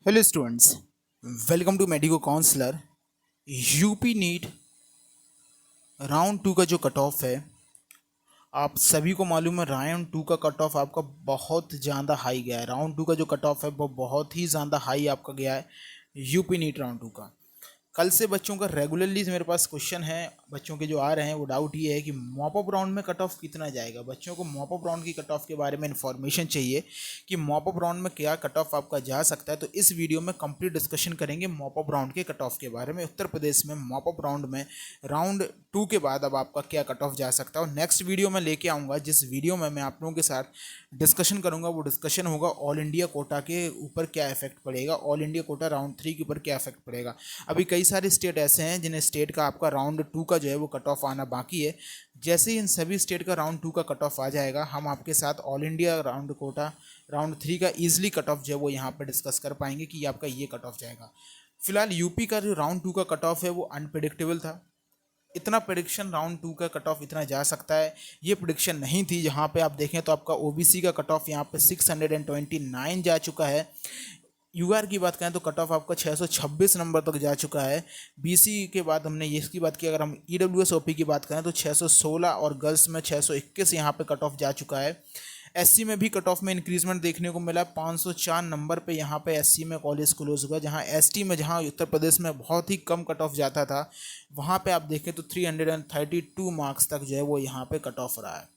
Hello students, welcome to medico counsellor. UP NEET round two का जो cut off है, आप सभी को मालूम है राउंड टू का कट ऑफ आपका बहुत ज़्यादा हाई गया है। राउंड टू का जो कट ऑफ है वो बहुत ही ज़्यादा हाई आपका गया है यूपी नीट राउंड टू का। कल से बच्चों का रेगुलरली मेरे पास क्वेश्चन है, बच्चों के जो आ रहे हैं वो डाउट ये है कि मॉप अप राउंड में कट ऑफ कितना जाएगा। बच्चों को मॉप अप राउंड की कट ऑफ के बारे में इन्फॉर्मेशन चाहिए कि मॉप अप राउंड में क्या कट ऑफ आपका जा सकता है। तो इस वीडियो में कंप्लीट डिस्कशन करेंगे मॉप अप राउंड के कट ऑफ के बारे में। उत्तर प्रदेश में मॉप अप राउंड में राउंड टू के बाद अब आपका क्या कट ऑफ जा सकता है, और नेक्स्ट वीडियो में लेके आऊँगा जिस वीडियो में मैं आप लोगों के साथ डिस्कशन करूँगा। वो डिस्कशन होगा ऑल इंडिया कोटा के ऊपर क्या इफेक्ट पड़ेगा, all India quota round three के ऊपर क्या इफेक्ट पड़ेगा। अभी कई सारे स्टेट ऐसे हैं जिन्हें स्टेट का आपका राउंड टू का जो है वो कट ऑफ आना बाकी है। जैसे ही इन सभी स्टेट का राउंड टू का कट ऑफ आ जाएगा, हम आपके साथ all India round Kota round three का ईजिली कट ऑफ जो है वो यहाँ पर डिस्कस कर पाएंगे कि आपका ये कट ऑफ जाएगा। फिलहाल यूपी का जो राउंड टू का कट ऑफ है वो अनप्रिडिक्टेबल था। इतना प्रिडिक्शन राउंड टू का कट ऑफ इतना जा सकता है, ये प्रिडिक्शन नहीं थी। जहाँ पे आप देखें तो आपका ओबीसी का कट ऑफ यहाँ पे 629 जा चुका है। यूआर की बात करें तो कट ऑफ आपका 626 नंबर तक जा चुका है। बीसी के बाद हमने ये इसकी बात की, अगर हम ईडब्ल्यूएस ओपी की बात करें तो 616 और गर्ल्स में 621 यहाँ पे कट ऑफ जा चुका है। एससी में भी कट ऑफ में इंक्रीजमेंट देखने को मिला। 504 नंबर पे यहाँ पे एससी में कॉलेज क्लोज हुआ। जहाँ एसटी में, जहाँ उत्तर प्रदेश में बहुत ही कम कट ऑफ जाता था, वहाँ पे आप देखें तो 332 मार्क्स तक जो है वो यहाँ पे कट ऑफ रहा है।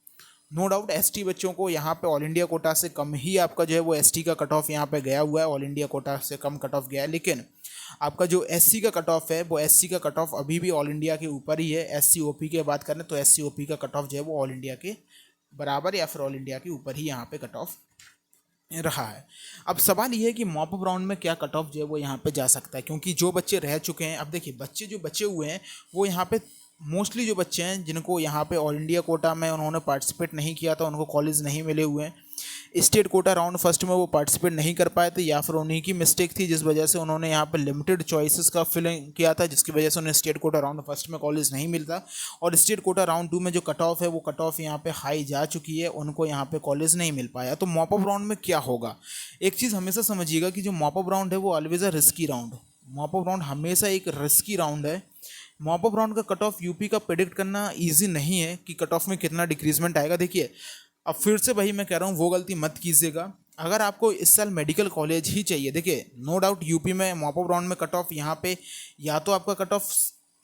नो डाउट एसटी बच्चों को यहाँ पे ऑल इंडिया कोटा से कम ही आपका जो है वो एसटी का कट ऑफ यहाँ पे गया हुआ है, ऑल इंडिया कोटा से कम कट ऑफ गया है। लेकिन आपका जो एससी का कट ऑफ है वो एससी का कट ऑफ अभी भी ऑल इंडिया के ऊपर ही है। एससी ओपी की बात करें तो एससी ओपी का कट ऑफ जो है वो ऑल इंडिया के बराबर या फिर ऑल इंडिया के ऊपर ही यहाँ पे कट ऑफ रहा है। अब सवाल ये है कि मॉप अप राउंड में क्या कट ऑफ जो है वो यहाँ पे जा सकता है, क्योंकि जो बच्चे रह चुके हैं, अब देखिए बच्चे जो बचे हुए हैं वो यहाँ पे मोस्टली जो बच्चे हैं जिनको यहाँ पे ऑल इंडिया कोटा में उन्होंने पार्टिसिपेट नहीं किया था, उनको कॉलेज नहीं मिले हुए हैं। स्टेट कोटा राउंड फर्स्ट में वो पार्टिसिपेट नहीं कर पाए थे, या फिर उन्हीं की मिस्टेक थी जिस वजह से उन्होंने यहाँ पे लिमिटेड चॉइसेस का फिलिंग किया था, जिसकी वजह से उन्हें स्टेट कोटा राउंड फर्स्ट में कॉलेज नहीं मिलता। और स्टेट कोटा राउंड टू में जो कट ऑफ है वो कट ऑफ यहाँ पे हाई जा चुकी है, उनको यहाँ पे कॉलेज नहीं मिल पाया। तो मॉप अप राउंड में क्या होगा, एक चीज़ हमेशा समझिएगा कि जो मॉप अप राउंड है वो always a risky round. Mop up round हमेशा एक रिस्की राउंड है। मॉप अप राउंड का कट ऑफ यूपी का प्रेडिक्ट करना इजी नहीं है कि कट ऑफ में कितना डिक्रीजमेंट आएगा। देखिए अब फिर से भाई मैं कह रहा हूँ वो गलती मत कीजिएगा। अगर आपको इस साल मेडिकल कॉलेज ही चाहिए, देखिए नो डाउट यूपी में मॉप अप राउंड में कट ऑफ यहाँ पे या तो आपका कट ऑफ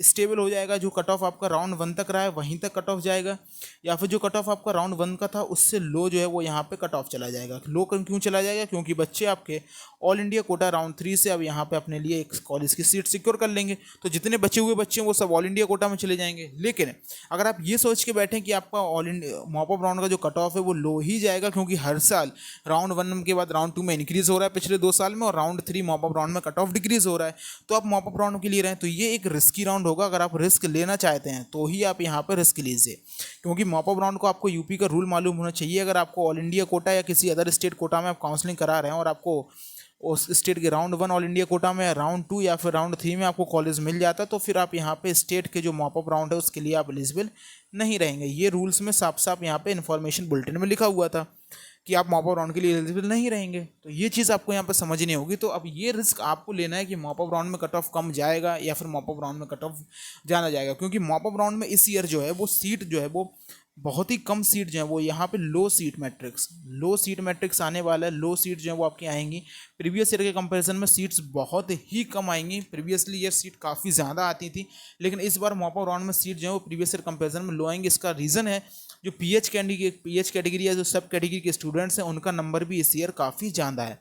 स्टेबल हो जाएगा, जो कट ऑफ आपका राउंड वन तक रहा है वहीं तक कट ऑफ जाएगा, या फिर जो कट ऑफ आपका राउंड वन का था उससे लो जो है वो यहाँ पे कट ऑफ चला जाएगा। लो क्यों चला जाएगा, क्योंकि बच्चे आपके all India quota round three से अब यहाँ पे अपने लिए एक कॉलेज की सीट सिक्योर कर लेंगे, तो जितने बचे हुए बच्चे हैं वो सब ऑल इंडिया कोटा में चले जाएंगे। लेकिन अगर आप ये सोच के बैठें कि आपका all India mop up round का जो कट ऑफ है वो लो ही जाएगा, क्योंकि हर साल राउंड वन के बाद राउंड टू में इंक्रीज हो रहा है पिछले 2 साल में, और round three mop up round में कट ऑफ डिक्रीज हो रहा है, तो आप मॉप अप राउंड के लिए रहें तो ये एक रिस्की राउंड होगा। अगर आप रिस्क लेना चाहते हैं तो ही आप यहाँ पर रिस्क लीजिए, क्योंकि मॉप अप राउंड को आपको यूपी का रूल मालूम होना चाहिए। अगर आपको ऑल इंडिया कोटा या किसी अदर स्टेट कोटा में आप काउंसलिंग करा रहे हैं और आपको उस स्टेट के round one all India quota में राउंड टू या फिर राउंड थ्री में आपको कॉलेज मिल जाता है, तो फिर आप यहाँ पे स्टेट के जो मॉप अप राउंड है उसके लिए आप एलिजिबल नहीं रहेंगे। ये रूल्स में साफ साफ यहाँ पे इन्फॉर्मेशन बुलेटिन में लिखा हुआ था कि आप मॉप अप राउंड के लिए एलिजिबल नहीं रहेंगे, तो ये चीज़ आपको यहाँ पर समझनी होगी। तो अब ये रिस्क आपको लेना है कि मॉप अप राउंड में कट ऑफ कम जाएगा या फिर मॉप अप राउंड में कट ऑफ जाना जाएगा, क्योंकि मॉप अप राउंड में इस ईयर जो है वो सीट जो है वो बहुत ही कम सीट जो है वो यहाँ पे लो सीट मैट्रिक्स आने वाला है। लो सीट जो है वो आपकी आएंगी, प्रीवियस ईयर के कंपैरिजन में सीट्स बहुत ही कम आएंगी। प्रीवियसली ईयर सीट काफ़ी ज़्यादा आती थी, लेकिन इस बार मॉप अप राउंड में सीट जो है वो प्रीवियस ईयर कंपैरिजन में लो आएंगी। इसका रीज़न है जो पीएच कैटेगरी या जो सब कैटेगरी के स्टूडेंट्स हैं उनका नंबर भी इस ईयर काफ़ी ज़्यादा है।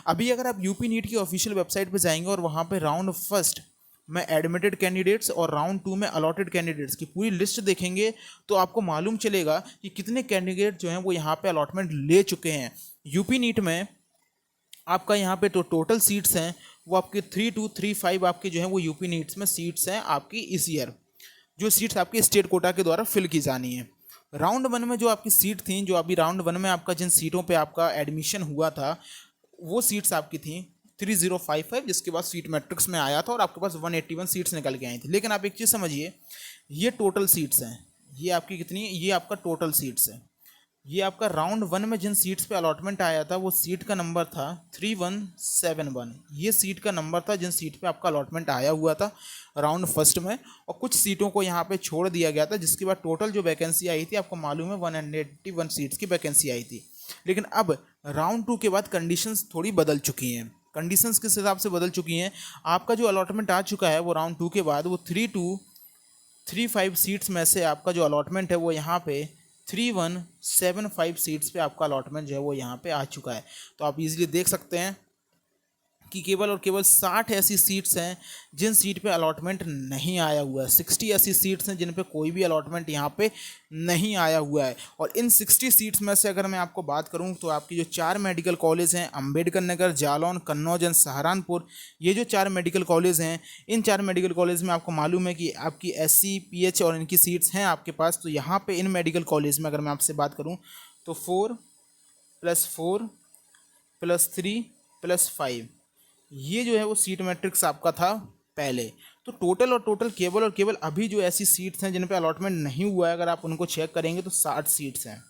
अभी अगर आप यूपी नीट की ऑफिशियल वेबसाइट पर जाएंगे और वहाँ पर राउंड फर्स्ट में एडमिटेड कैंडिडेट्स और राउंड टू में अलॉटेड कैंडिडेट्स की पूरी लिस्ट देखेंगे तो आपको मालूम चलेगा कि कितने कैंडिडेट जो हैं वो यहाँ पे अलॉटमेंट ले चुके हैं। यूपी नीट में आपका यहाँ पे तो टोटल सीट्स हैं वो आपके 3235 आपके जो हैं वो यूपी नीट्स में सीट्स हैं आपकी इस ईयर, जो सीट्स आपकी स्टेट कोटा के द्वारा फिल की जानी है। राउंड वन में जो आपकी सीट थी, जो अभी राउंड वन में आपका जिन सीटों पे आपका एडमिशन हुआ था वो सीट्स आपकी थी 3055, जिसके बाद सीट मैट्रिक्स में आया था और आपके पास 181 सीट्स निकल के आई थी। लेकिन आप एक चीज़ समझिए, ये टोटल सीट्स हैं, ये आपकी कितनी, ये आपका टोटल सीट्स है। ये आपका राउंड 1 में जिन सीट्स पे अलॉटमेंट आया था वो सीट का नंबर था 3171। ये सीट का नंबर था जिन सीट पे आपका अलॉटमेंट आया हुआ था राउंड फर्स्ट में, और कुछ सीटों को यहाँ पे छोड़ दिया गया था, जिसके बाद टोटल जो वैकेंसी आई थी आपको मालूम है 181 सीट्स की वैकेंसी आई थी। लेकिन अब राउंड 2 के बाद कंडीशंस थोड़ी बदल चुकी हैं। कंडीशंस किस हिसाब से बदल चुकी हैं? आपका जो अलॉटमेंट आ चुका है वो राउंड 2 के बाद वो 3235 सीट्स में से आपका जो अलॉटमेंट है वो यहाँ पे 3175 सीट्स पे आपका अलॉटमेंट जो है वो यहाँ पे आ चुका है। तो आप इजीली देख सकते हैं कि केवल और केवल 60 ऐसी सीट्स हैं जिन सीट पे अलॉटमेंट नहीं आया हुआ है। 60 ऐसी सीट्स हैं जिन पे कोई भी अलॉटमेंट यहाँ पे नहीं आया हुआ है। और इन 60 सीट्स में से अगर मैं आपको बात करूँ तो आपकी जो 4 मेडिकल कॉलेज हैं, अंबेडकर नगर, जालौन, कन्नौज एंड सहारनपुर, ये जो 4 मेडिकल कॉलेज हैं, इन 4 मेडिकल कॉलेज में आपको मालूम है कि आपकी SC PH और इनकी सीट्स हैं आपके पास। तो यहाँ पर इन मेडिकल कॉलेज में अगर मैं आपसे बात करूँ तो 4+4+3+5 ये जो है वो सीट मैट्रिक्स आपका था पहले। तो टोटल और टोटल केवल अभी जो ऐसी सीट्स हैं जिन पे अलॉटमेंट नहीं हुआ है, अगर आप उनको चेक करेंगे तो 60 सीट्स हैं।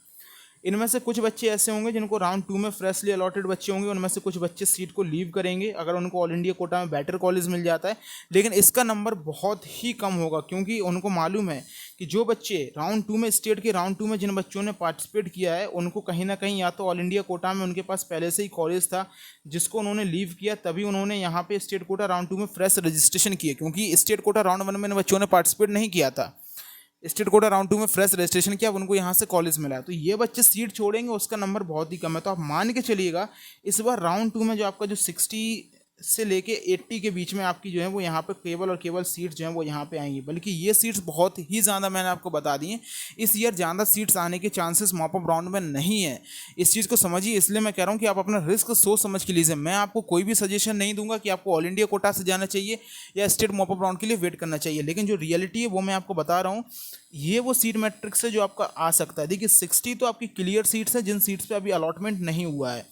इनमें से कुछ बच्चे ऐसे होंगे जिनको राउंड 2 में फ्रेशली अलॉटेड बच्चे होंगे, उनमें से कुछ बच्चे सीट को लीव करेंगे अगर उनको ऑल इंडिया कोटा में बेटर कॉलेज मिल जाता है। लेकिन इसका नंबर बहुत ही कम होगा, क्योंकि उनको मालूम है कि जो बच्चे राउंड 2 में, स्टेट के राउंड 2 में जिन बच्चों ने पार्टिसिपेट किया है, उनको कहीं ना कहीं या तो ऑल इंडिया कोटा में उनके पास पहले से ही कॉलेज था जिसको उन्होंने लीव किया, तभी उन्होंने यहाँ पे स्टेट कोटा राउंड 2 में फ्रेश रजिस्ट्रेशन किया। क्योंकि स्टेट कोटा राउंड 1 में इन बच्चों ने पार्टिसिपेट नहीं किया था, स्टेट कोटा राउंड 2 में फ्रेश रजिस्ट्रेशन किया, अब उनको यहाँ से कॉलेज मिला है। तो ये बच्चे सीट छोड़ेंगे, उसका नंबर बहुत ही कम है। तो आप मान के चलिएगा इस बार राउंड 2 में जो आपका जो 60 से लेके 80 के बीच में आपकी जो है वो यहाँ पे केवल और केवल सीट्स जो हैं वो यहाँ पे आएंगी। बल्कि ये सीट्स बहुत ही ज़्यादा मैंने आपको बता दी हैं, इस ईयर ज़्यादा सीट्स आने के चांसेस मॉप अप राउंड में नहीं है। इस चीज़ को समझिए, इसलिए मैं कह रहा हूँ कि आप अपना रिस्क सोच समझ के लीजिए। मैं आपको कोई भी सजेशन नहीं दूंगा कि आपको ऑल इंडिया कोटा से जाना चाहिए या स्टेट मॉप अप राउंड के लिए वेट करना चाहिए, लेकिन जो रियलिटी है वो मैं आपको बता रहा हूँ। ये वो सीट मैट्रिक्स है जो आपका आ सकता है। देखिए 60 तो आपकी क्लियर सीट्स हैं जिन सीट्स पे अभी अलॉटमेंट नहीं हुआ है।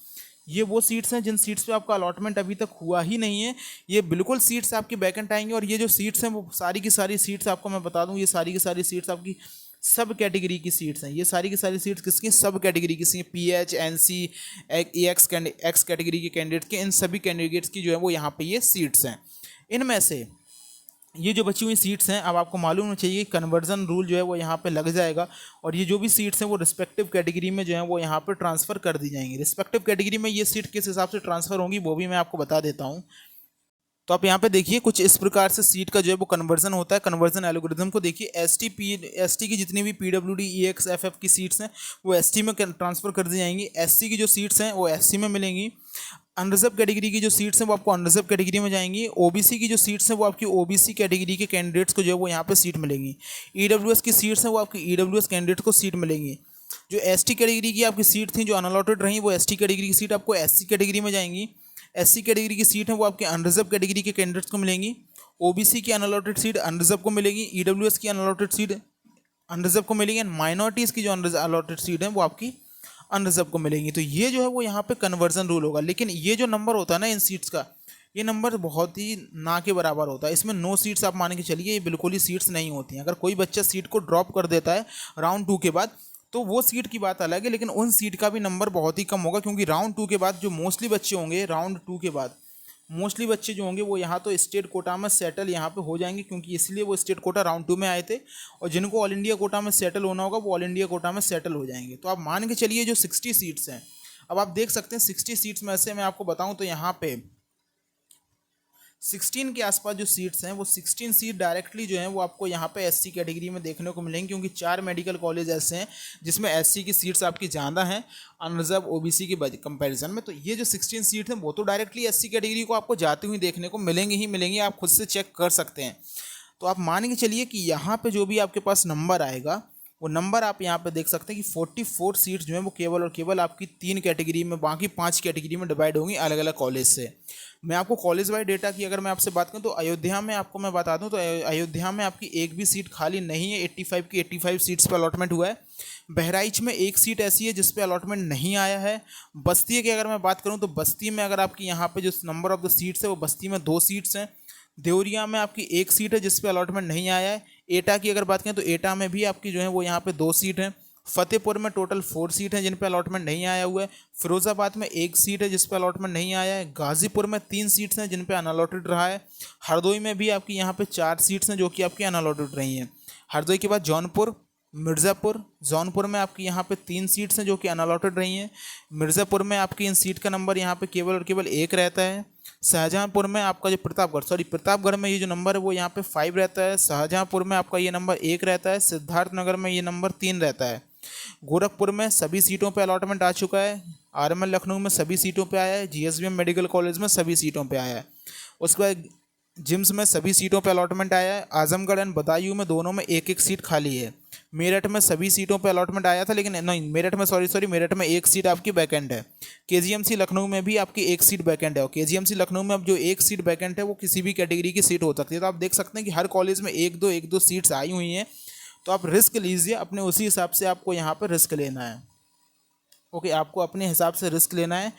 ये वो सीट्स हैं जिन सीट्स पे आपका अलॉटमेंट अभी तक हुआ ही नहीं है। ये बिल्कुल सीट्स आपकी वैकेंट आएंगी, और ये जो सीट्स हैं वो सारी की सारी सीट्स आपको मैं बता दूं, ये सारी की सारी सीट्स आपकी सब कैटेगरी की सीट्स हैं। ये सारी की सारी सीट्स किसकी? सब कैटेगरी की सी, PH, NC, एक्स कैटेगरी के कैंडिडेट्स के, इन सभी कैंडिडेट्स की जो है वो यहाँ पे ये सीट्स हैं। इनमें से ये जो बची हुई सीट्स हैं, अब आपको मालूम होना चाहिए कि कन्वर्जन रूल जो है वो यहाँ पे लग जाएगा, और ये जो भी सीट्स हैं वो रिस्पेक्टिव कैटेगरी में जो है वो यहाँ पे ट्रांसफ़र कर दी जाएंगी। रिस्पेक्टिव कैटेगरी में ये सीट किस हिसाब से ट्रांसफ़र होंगी वो भी मैं आपको बता देता हूँ। तो आप यहाँ पे देखिए कुछ इस प्रकार से सीट का जो है वो कन्वर्जन होता है। कन्वर्जन एल्गोरिथम को देखिए, एसटी की जितनी भी PWD EX FF की सीट्स हैं वो ST में ट्रांसफ़र कर दी जाएंगी। SC की जो सीट्स हैं वो SC में मिलेंगी। अनरिजर्व कैटेगरी की जो सीट्स हैं वो आपको अनरिजर्व कैटेगरी में जाएंगी। OBC की जो सीट्स हैं वो आपकी OBC कैटेगरी के कैंडिडेट्स को जो है वो यहाँ पे सीट मिलेंगी। EWS की सीट्स हैं वो आपकी EWS कैंडिडेट को सीट मिलेंगी। जो ST कैटेगरी की आपकी सीट थी जो अनअलॉटेड रही, वो ST कैटेगरी की सीट आपको SC कैटेगरी में जाएंगी। SC कैटेगरी की सीट है वो आपके अनरिजर्व कैटेगरी के कैंडिडेट्स को मिलेंगी। OBC की अनअलॉटेड सीट अनरिजर्व को मिलेगी। EWS की अनअलॉटेड सीट अनरिजर्व को मिलेगी, एंड माइनॉरिटीज़ की जो अनअलॉटेड सीट है वो आपकी अनरिजर्व को मिलेंगी। तो ये जो है वो यहाँ पे कन्वर्जन रूल होगा। लेकिन ये जो नंबर होता है ना इन सीट्स का, ये नंबर बहुत ही ना के बराबर होता है। इसमें 9 सीट्स आप मान के चलिए, ये बिल्कुल ही सीट्स नहीं होती हैं। अगर कोई बच्चा सीट को ड्रॉप कर देता है राउंड 2 के बाद तो वो सीट की बात अलग है, लेकिन उन सीट का भी नंबर बहुत ही कम होगा, क्योंकि राउंड 2 के बाद जो मोस्टली बच्चे होंगे, राउंड 2 के बाद मोस्टली बच्चे जो होंगे वो यहाँ तो स्टेट कोटा में सेटल यहाँ पे हो जाएंगे, क्योंकि इसलिए वो स्टेट कोटा राउंड 2 में आए थे, और जिनको ऑल इंडिया कोटा में सेटल होना होगा वो ऑल इंडिया कोटा में सेटल हो जाएंगे। तो आप मान के चलिए जो 60 सीट्स हैं, अब आप देख सकते हैं 60 सीट्स में से मैं आपको बताऊँ तो यहाँ पे 16 के आसपास जो सीट्स हैं वो 16 सीट डायरेक्टली जो हैं वो आपको यहाँ पे SC कैटेगरी में देखने को मिलेंगी, क्योंकि 4 मेडिकल कॉलेज ऐसे हैं जिसमें SC की सीट्स आपकी ज़्यादा हैं अनरिजर्व OBC के कंपैरिजन में। तो ये जो 16 सीट हैं वो तो डायरेक्टली SC कैटेगरी को आपको जाती हुई देखने को मिलेंगी ही मिलेंगी, आप खुद से चेक कर सकते हैं। तो आप मान के चलिए कि यहाँ पर जो भी आपके पास नंबर आएगा वो नंबर आप यहाँ पे देख सकते हैं कि 44 सीट्स जो हैं वो केवल और केवल आपकी 3 कैटेगरी में, बाकी 5 कैटेगरी में डिवाइड होंगी अलग अलग कॉलेज से। मैं आपको कॉलेज वाइज डेटा की अगर मैं आपसे बात करूँ तो अयोध्या में आपको मैं बता दूँ तो अयोध्या में आपकी एक भी सीट खाली नहीं है। 85 की 85 सीट्स पर अलॉटमेंट हुआ है। बहराइच में एक सीट ऐसी है जिस पे अलॉटमेंट नहीं आया है। बस्ती की अगर मैं बात करूँ तो बस्ती में अगर आपकी यहाँ पे जो नंबर ऑफ द सीट्स है वो बस्ती में 2 सीट्स हैं। देवरिया में आपकी 1 सीट है जिस पे अलॉटमेंट नहीं आया है। एटा की अगर बात करें तो एटा में भी आपकी जो है वो यहाँ पे 2 सीट हैं। फतेहपुर में टोटल 4 सीट हैं जिन पे अलॉटमेंट नहीं आया हुआ है। फिरोजाबाद में 1 सीट है जिस पे अलॉटमेंट नहीं आया है। गाजीपुर में 3 सीट्स हैं जिन पे अनअलॉटेड रहा है। हरदोई में भी आपकी यहाँ पे 4 सीट्स हैं जो कि आपकी अनअलॉटेड रही हैं। हरदोई के बाद जौनपुर, मिर्ज़ापुर, जौनपुर में आपकी यहाँ पे 3 सीट्स हैं जो कि अनअलॉटेड रही हैं। मिर्ज़ापुर में आपकी इन सीट का नंबर यहाँ पे केवल और केवल 1 रहता है। शाहजहाँपुर में आपका जो प्रतापगढ़ में ये जो नंबर है वो यहाँ पे 5 रहता है। शाहजहाँपुर में आपका ये नंबर 1 रहता है। सिद्धार्थनगर में ये नंबर 3 रहता है। गोरखपुर में सभी सीटों पे अलॉटमेंट आ चुका है। आरएमएल लखनऊ में सभी सीटों पे आया है। जीएसवीएम मेडिकल कॉलेज में सभी सीटों पे आया है। उसके बाद जिम्स में सभी सीटों पे अलॉटमेंट आया है। आजमगढ़ एंड बदायूं में दोनों में 1-1 सीट खाली है। मेरठ में सभी सीटों पे अलॉटमेंट आया था, लेकिन नहीं, मेरठ में मेरठ में 1 सीट आपकी वैकेंट है। केजीएमसी लखनऊ में भी आपकी 1 सीट वैकेंट है। और केजीएमसी लखनऊ में अब जो 1 सीट वैकेंट है वो किसी भी कैटेगरी की सीट हो सकती है। तो आप देख सकते हैं कि हर कॉलेज में 1-2 सीट्स आई हुई हैं। तो आप रिस्क लीजिए अपने, उसी हिसाब से आपको यहाँ पर रिस्क लेना है। ओके, आपको अपने हिसाब से रिस्क लेना है।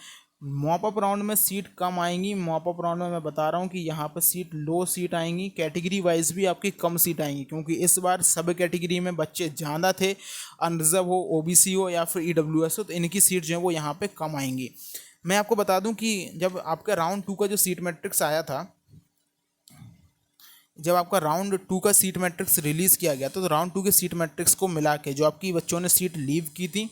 मॉप अप राउंड में सीट कम आएंगी। मॉप अप राउंड में मैं बता रहा हूँ कि यहाँ पर सीट लो सीट आएंगी। कैटेगरी वाइज भी आपकी कम सीट आएंगी, क्योंकि इस बार सब कैटेगरी में बच्चे ज़्यादा थे, अनरिजर्व हो, ओबीसी हो या फिर ईडब्ल्यूएस हो, तो इनकी सीट जो है वो यहाँ पे कम आएंगी। मैं आपको बता दूं कि जब आपका राउंड 2 का जो सीट मैट्रिक्स आया था, जब आपका राउंड 2 का सीट मैट्रिक्स रिलीज़ किया गया तो राउंड 2 के सीट मैट्रिक्स को मिला के जो आपकी बच्चों ने सीट लीव की थी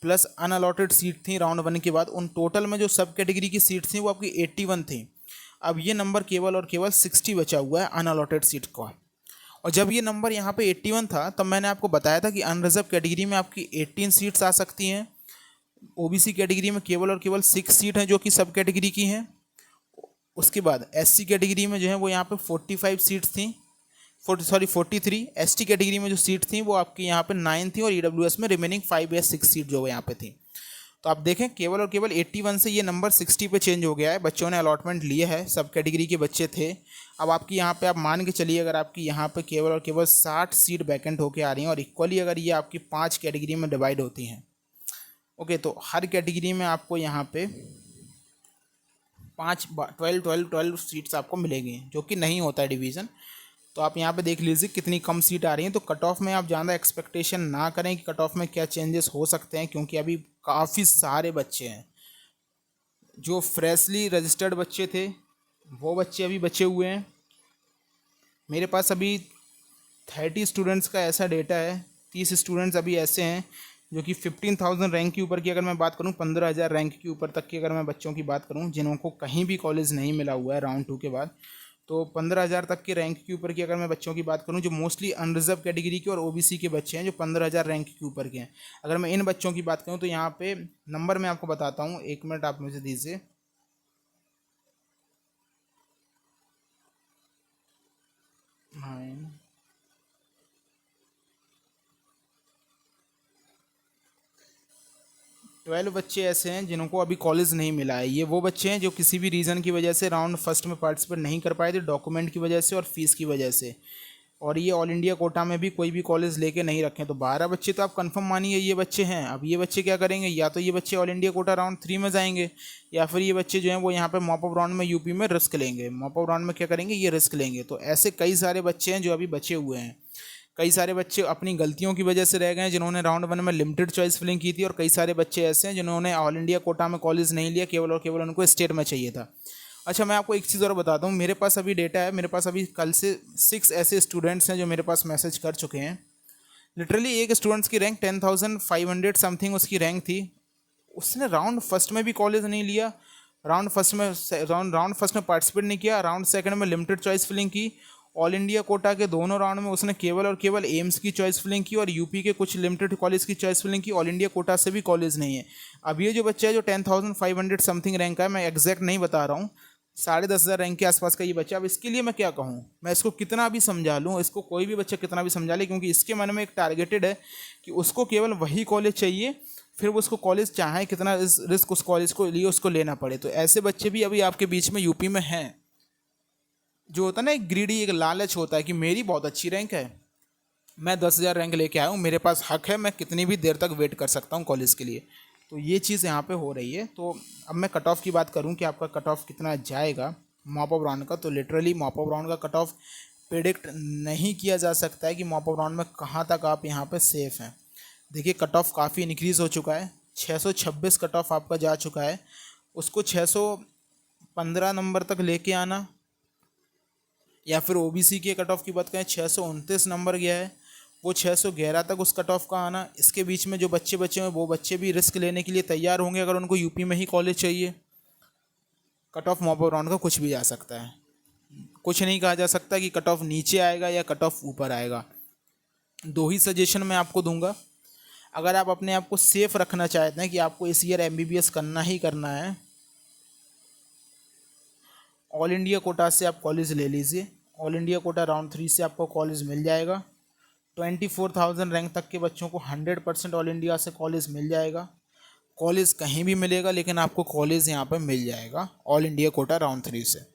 प्लस अनअलॉटेड सीट थी राउंड 1 के बाद, उन टोटल में जो सब कैटेगरी की सीट थी वो आपकी 81 थी। अब ये नंबर केवल और केवल 60 बचा हुआ है अनअलॉटेड सीट का। और जब ये नंबर यहाँ पे 81 था तब मैंने आपको बताया था कि अनरिजर्व कैटेगरी में आपकी 18 सीट्स आ सकती हैं। ओबीसी कैटेगरी में केवल और केवल 6 सीट हैं जो कि सब कैटेगरी की हैं। उसके बाद एससी कैटेगरी में जो है वो यहाँ पे 45 सीट्स थी, 43। एसटी कैटेगरी में जो सीट थी वो आपकी यहाँ पे 9 थी। और ईडब्ल्यूएस में रिमेनिंग 5 या 6 सीट जो यहाँ पे थी। तो आप देखें केवल और केवल 81 से ये नंबर 60 पे चेंज हो गया है। बच्चों ने अलॉटमेंट लिए है, सब कैटेगरी के बच्चे थे। अब आपकी यहाँ पे आप मान के चलिए, अगर आपकी यहाँ पे केवल और केवल 60 सीट वैकेंट होके आ रही हैं और इक्वली अगर ये आपकी 5 कैटेगरी में डिवाइड होती हैं, ओके, तो हर कैटेगरी में आपको यहाँ पे 12 सीट्स आपको मिलेगी, जो कि नहीं होता है डिवीज़न। तो आप यहाँ पे देख लीजिए कितनी कम सीट आ रही हैं। तो कट ऑफ में आप ज़्यादा एक्सपेक्टेशन ना करें कि कट ऑफ में क्या चेंजेस हो सकते हैं, क्योंकि अभी काफ़ी सारे बच्चे हैं जो फ्रेशली रजिस्टर्ड बच्चे थे, वो बच्चे अभी बचे हुए हैं। मेरे पास अभी 30 स्टूडेंट्स का ऐसा डेटा है, 30 स्टूडेंट्स अभी ऐसे हैं जो कि 15,000 रैंक के ऊपर की अगर मैं बात करूं, 15,000 रैंक के ऊपर तक की अगर मैं बच्चों की बात करूं जिनको कहीं भी कॉलेज नहीं मिला हुआ है राउंड 2 के बाद, तो 15,000 तक के रैंक के ऊपर की अगर मैं बच्चों की बात करूं जो मोस्टली अनरिजर्व कैटेगरी के और ओबीसी के बच्चे हैं जो 15,000 रैंक के ऊपर के हैं, अगर मैं इन बच्चों की बात करूं तो यहाँ पे नंबर मैं आपको बताता हूँ, 1 मिनट आप मुझे दीजिए। हाँ, 12 बच्चे ऐसे हैं जिनको अभी कॉलेज नहीं मिला है। ये वो बच्चे हैं जो किसी भी रीज़न की वजह से राउंड फर्स्ट में पार्टिसिपेट नहीं कर पाए थे, डॉक्यूमेंट की वजह से और फीस की वजह से, और ये ऑल इंडिया कोटा में भी कोई भी कॉलेज लेके नहीं रखे। तो 12 बच्चे तो आप कंफर्म मानिए ये बच्चे हैं। अब ये बच्चे क्या करेंगे, या तो ये बच्चे ऑल इंडिया कोटा राउंड 3 में जाएंगे, या फिर ये बच्चे जो हैं वो यहाँ पे मॉप अप राउंड में यूपी में रिस्क लेंगे। मॉप अप राउंड में क्या करेंगे, ये रिस्क लेंगे। तो ऐसे कई सारे बच्चे हैं जो अभी बचे हुए हैं। कई सारे बच्चे अपनी गलतियों की वजह से रह गए हैं जिन्होंने राउंड 1 में लिमिटेड चॉइस फिलिंग की थी, और कई सारे बच्चे ऐसे हैं जिन्होंने ऑल इंडिया कोटा में कॉलेज नहीं लिया, केवल और केवल उनको स्टेट में चाहिए था। अच्छा, मैं आपको एक चीज़ और बताता हूँ, मेरे पास अभी डेटा है, मेरे पास अभी कल से 6 ऐसे स्टूडेंट्स हैं जो मेरे पास मैसेज कर चुके हैं। लिटरली एक स्टूडेंट्स की रैंक 10,500 समथिंग उसकी रैंक थी, उसने राउंड फर्स्ट में भी कॉलेज नहीं लिया, राउंड फर्स्ट में पार्टिसिपेट नहीं किया, राउंड सेकंड में लिमिटेड चॉइस फिलिंग की, ऑल इंडिया कोटा के दोनों राउंड में उसने केवल और केवल एम्स की चॉइस फिलिंग की और यूपी के कुछ लिमिटेड कॉलेज की चॉइस फिलिंग की। ऑल इंडिया कोटा से भी कॉलेज नहीं है। अब ये जो बच्चा है जो 10,500 समथिंग रैंक का है, मैं एग्जैक्ट नहीं बता रहा हूँ, 10,500 रैंक के आसपास का ये बच्चा, अब इसके लिए मैं क्या कहूँ, मैं इसको कितना भी समझा लूँ, इसको कोई भी बच्चा कितना भी समझा ले, क्योंकि इसके मन में एक टारगेटेड है कि उसको केवल वही कॉलेज चाहिए, फिर वो उसको कॉलेज चाहे कितना रिस्क उस कॉलेज को लिए उसको लेना पड़े। तो ऐसे बच्चे भी अभी आपके बीच में यूपी में हैं। जो होता है ना, एक ग्रीडी, एक लालच होता है कि मेरी बहुत अच्छी रैंक है, मैं 10,000 रैंक लेके आया हूँ, मेरे पास हक है, मैं कितनी भी देर तक वेट कर सकता हूँ कॉलेज के लिए। तो ये चीज़ यहाँ पे हो रही है। तो अब मैं कट ऑफ की बात करूँ कि आपका कट ऑफ कितना जाएगा मॉप अप राउंड का, तो लिटरली मॉप अप राउंड का कट ऑफ प्रिडिक्ट नहीं किया जा सकता है कि मॉप अप राउंड में कहाँ तक आप यहाँ पे सेफ़ हैं। देखिए कट ऑफ काफ़ी इंक्रीज़ हो चुका है, 626 कट ऑफ आपका जा चुका है। उसको 615 नंबर तक लेके आना, या फिर ओबीसी के कट ऑफ की बात करें 629 नंबर गया है, वो 611 तक उस कट ऑफ का आना। इसके बीच में जो बच्चे बचे हैं वो बच्चे भी रिस्क लेने के लिए तैयार होंगे अगर उनको यूपी में ही कॉलेज चाहिए। Cut off mop up round का कुछ भी जा सकता है, कुछ नहीं कहा जा सकता कि कट ऑफ नीचे आएगा या कट ऑफ ऊपर आएगा। दो ही सजेशन मैं आपको दूंगा, अगर आप अपने आप को सेफ रखना चाहते हैं कि आपको इस ईयर एमबीबीएस करना ही करना है, ऑल इंडिया कोटा से आप कॉलेज ले लीजिए। ऑल इंडिया कोटा राउंड 3 से आपको कॉलेज मिल जाएगा। 24,000 रैंक तक के बच्चों को 100% ऑल इंडिया से कॉलेज मिल जाएगा। कॉलेज कहीं भी मिलेगा लेकिन आपको कॉलेज यहाँ पर मिल जाएगा ऑल इंडिया कोटा राउंड 3 से।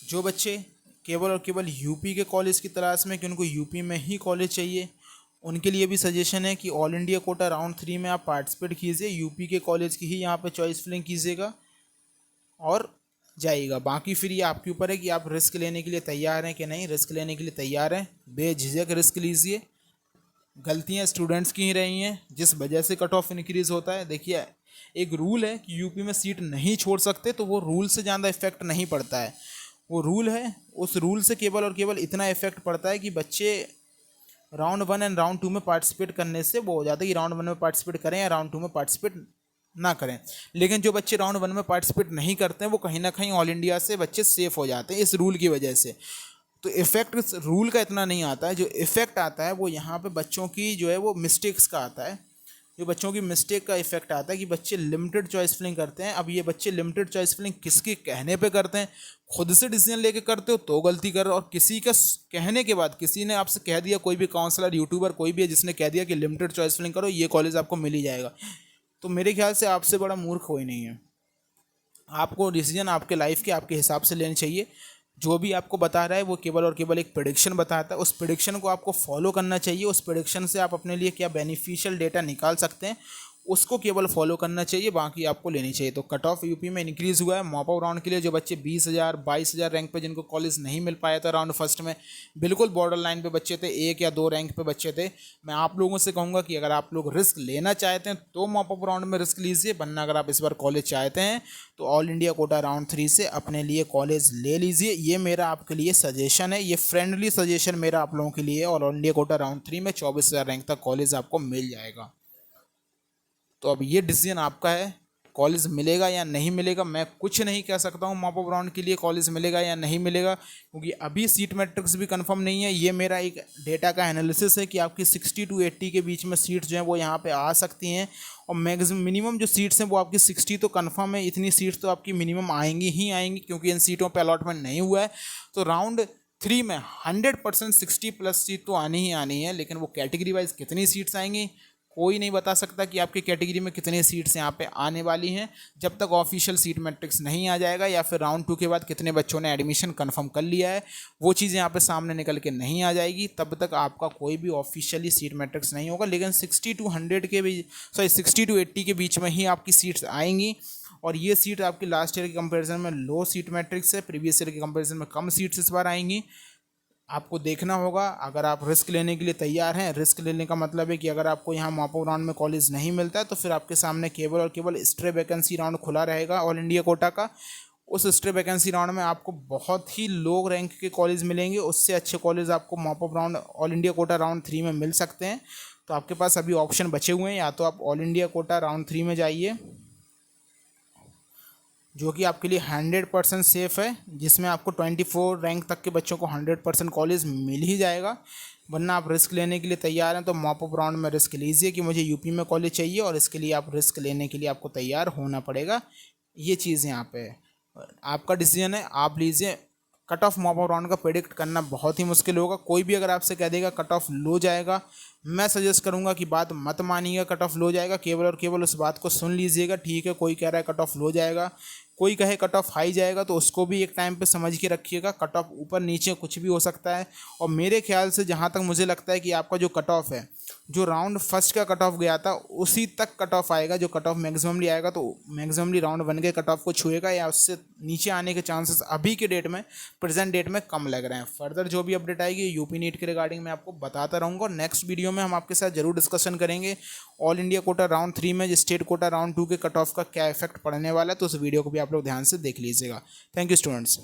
जो बच्चे केवल और केवल यूपी के कॉलेज की तलाश में कि उनको यूपी में ही कॉलेज चाहिए, उनके लिए भी सजेशन है कि ऑल इंडिया कोटा राउंड 3 में आप पार्टिसिपेट कीजिए, यूपी के कॉलेज की ही यहाँ पे चॉइस फिलिंग कीजिएगा और जाइएगा। बाकी फिर ये आपके ऊपर है कि आप रिस्क लेने के लिए तैयार हैं कि नहीं। रिस्क लेने के लिए तैयार हैं, बेझिझक रिस्क लीजिए। गलतियाँ स्टूडेंट्स की ही रही हैं जिस वजह से कट ऑफ इंक्रीज होता है। देखिए एक रूल है कि यूपी में सीट नहीं छोड़ सकते, तो वो रूल से ज़्यादा इफेक्ट नहीं पड़ता है। वो रूल है, उस रूल से केवल और केवल इतना इफेक्ट पड़ता है कि बच्चे राउंड 1 एंड राउंड 2 में पार्टिसिपेट करने से वो हो जाता है कि राउंड 1 में पार्टिसिपेट करें या राउंड 2 में पार्टिसिपेट ना करें। लेकिन जो बच्चे राउंड 1 में पार्टिसिपेट नहीं करते हैं वो कहीं ना कहीं ऑल इंडिया से बच्चे सेफ हो जाते हैं इस रूल की वजह से। तो इफेक्ट इस रूल का इतना नहीं आता है, जो इफेक्ट आता है वो यहाँ पे बच्चों की जो है वो मिस्टेक्स का आता है। जो बच्चों की मिस्टेक का इफेक्ट आता है कि बच्चे लिमिटेड चॉइस फिलिंग करते हैं। अब ये बच्चे लिमिटेड चॉइस फिलिंग किसके कहने पे करते हैं? खुद से डिसीजन लेके करते हो तो गलती कर रहे हो, और किसी का कहने के बाद, किसी ने आपसे कह दिया, कोई भी काउंसलर यूट्यूबर कोई भी है जिसने कह दिया कि लिमिटेड चॉइस फिलिंग करो, ये कॉलेज आपको मिल ही जाएगा, तो मेरे ख्याल से आपसे बड़ा मूर्ख कोई नहीं है। आपको डिसीजन आपके लाइफ के आपके हिसाब से लेने चाहिए। जो भी आपको बता रहा है वो केवल और केवल एक प्रेडिक्शन बताता है, उस प्रेडिक्शन को आपको फॉलो करना चाहिए। उस प्रेडिक्शन से आप अपने लिए क्या बेनिफिशियल डेटा निकाल सकते हैं उसको केवल फॉलो करना चाहिए, बाकी आपको लेनी चाहिए। तो कट ऑफ यूपी में इंक्रीज हुआ है मॉप अप राउंड के लिए। जो बच्चे 20,000 22,000 रैंक पे जिनको कॉलेज नहीं मिल पाया था राउंड फर्स्ट में, बिल्कुल बॉर्डर लाइन पे बच्चे थे, 1 या 2 रैंक पे बच्चे थे, मैं आप लोगों से कहूँगा कि अगर आप लोग रिस्क लेना चाहते हैं तो मॉप अप राउंड में रिस्क लीजिए, वरना अगर आप इस बार कॉलेज चाहते हैं तो ऑल इंडिया कोटा राउंड 3 से अपने लिए कॉलेज ले लीजिए। ये मेरा आपके लिए सजेशन है, ये फ्रेंडली सजेशन मेरा आप लोगों के लिए। और ऑल इंडिया कोटा राउंड 3 में 24,000 रैंक तक कॉलेज आपको मिल जाएगा। तो अब ये डिसीजन आपका है, कॉलेज मिलेगा या नहीं मिलेगा। मैं कुछ नहीं कह सकता हूँ मॉप अप राउंड के लिए कॉलेज मिलेगा या नहीं मिलेगा, क्योंकि अभी सीट मैट्रिक्स भी कंफर्म नहीं है। ये मेरा एक डेटा का एनालिसिस है कि आपकी 60 to 80 के बीच में सीट्स जो हैं वो यहाँ पे आ सकती हैं, और मिनिमम जो सीट्स हैं वो आपकी 60 तो कंफर्म है। इतनी सीट्स तो आपकी मिनिमम आएंगी ही आएंगी, क्योंकि इन सीटों पर अलॉटमेंट नहीं हुआ है। तो राउंड 3 में 100% 60+ सीट तो आनी ही आनी है, लेकिन वो कैटेगरी वाइज कितनी सीट्स आएंगी कोई नहीं बता सकता कि आपकी कैटेगरी में कितनी सीट्स यहाँ पे आने वाली हैं, जब तक ऑफिशियल सीट मैट्रिक्स नहीं आ जाएगा, या फिर राउंड 2 के बाद कितने बच्चों ने एडमिशन कंफर्म कर लिया है वो चीज़ यहाँ पे सामने निकल के नहीं आ जाएगी, तब तक आपका कोई भी ऑफिशियली सीट मैट्रिक्स नहीं होगा। लेकिन 60 to 100 के भी 60 to 80 के बीच में ही आपकी सीट्स आएंगी, और ये सीट आपकी लास्ट ईयर के कंपेरिजन में लो सीट मैट्रिक्स है, प्रीवियस ईयर के कंपेरिजन में कम सीट्स इस बार आएंगी। आपको देखना होगा, अगर आप रिस्क लेने के लिए तैयार हैं। रिस्क लेने का मतलब है कि अगर आपको यहाँ मॉप अप राउंड में कॉलेज नहीं मिलता है तो फिर आपके सामने केवल और केवल स्ट्रे वैकेंसी राउंड खुला रहेगा ऑल इंडिया कोटा का। उस स्ट्रे वैकेंसी राउंड में आपको बहुत ही लो रैंक के कॉलेज मिलेंगे, उससे अच्छे कॉलेज आपको mop up round all India quota round 3 में मिल सकते हैं। तो आपके पास अभी ऑप्शन बचे हुए हैं, या तो आप ऑल इंडिया कोटा राउंड 3 में जाइए, जो कि आपके लिए 100% सेफ़ है, जिसमें आपको 24 रैंक तक के बच्चों को 100% कॉलेज मिल ही जाएगा। वरना आप रिस्क लेने के लिए तैयार हैं तो मॉप अप राउंड में रिस्क लीजिए कि मुझे यूपी में कॉलेज चाहिए, और इसके लिए आप रिस्क लेने के लिए आपको तैयार होना पड़ेगा। ये चीज़ यहाँ पे है, आपका डिसीजन है, आप लीजिए। Cut off mop up round का प्रेडिक्ट करना बहुत ही मुश्किल होगा। कोई भी अगर आपसे कह देगा कट ऑफ लो जाएगा, मैं सजेस्ट करूंगा कि बात मत मानिएगा कट ऑफ लो जाएगा, केवल और केवल उस बात को सुन लीजिएगा। ठीक है, कोई कह रहा है कट ऑफ लो जाएगा, कोई कहे कट ऑफ हाई जाएगा तो उसको भी एक टाइम पे समझ के रखिएगा, कट ऑफ ऊपर नीचे कुछ भी हो सकता है। और मेरे ख्याल से जहाँ तक मुझे लगता है कि आपका जो कट ऑफ है, जो राउंड फर्स्ट का कट ऑफ गया था उसी तक कट ऑफ आएगा, जो कट ऑफ मैक्सिममली आएगा तो मैक्सिममली राउंड 1 के कट ऑफ को छुएगा, या उससे नीचे आने के चांसेस अभी के डेट में, प्रेजेंट डेट में कम लग रहे हैं। फर्दर जो भी अपडेट आएगी यूपी नीट के रिगार्डिंग मैं आपको बताता रहूँगा। नेक्स्ट वीडियो में हम आपके साथ जरूर डिस्कशन करेंगे ऑल इंडिया कोटा राउंड 3 में स्टेट कोटा राउंड 2 के कट ऑफ का क्या इफेक्ट पड़ने वाला है, तो उस वीडियो को भी आप लोग ध्यान से देख लीजिएगा। Thank you students.